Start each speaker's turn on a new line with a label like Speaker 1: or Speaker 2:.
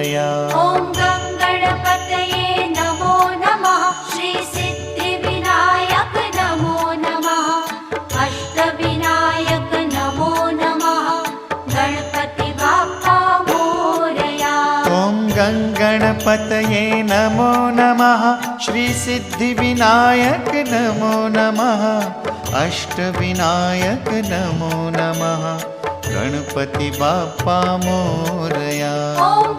Speaker 1: मोरया।
Speaker 2: ॐ गं गणपतये नमो नमः। श्री सिद्धिविनायक नमो नमः। अष्टविनायक नमो नमः। गणपति बाप्पा मोरया।
Speaker 1: ॐ गं गणपतये नमो नमः। श्री सिद्धिविनायक नमो नमः। अष्टविनायक नमो नमः। गणपति बाप्पा मोरया।
Speaker 2: ॐ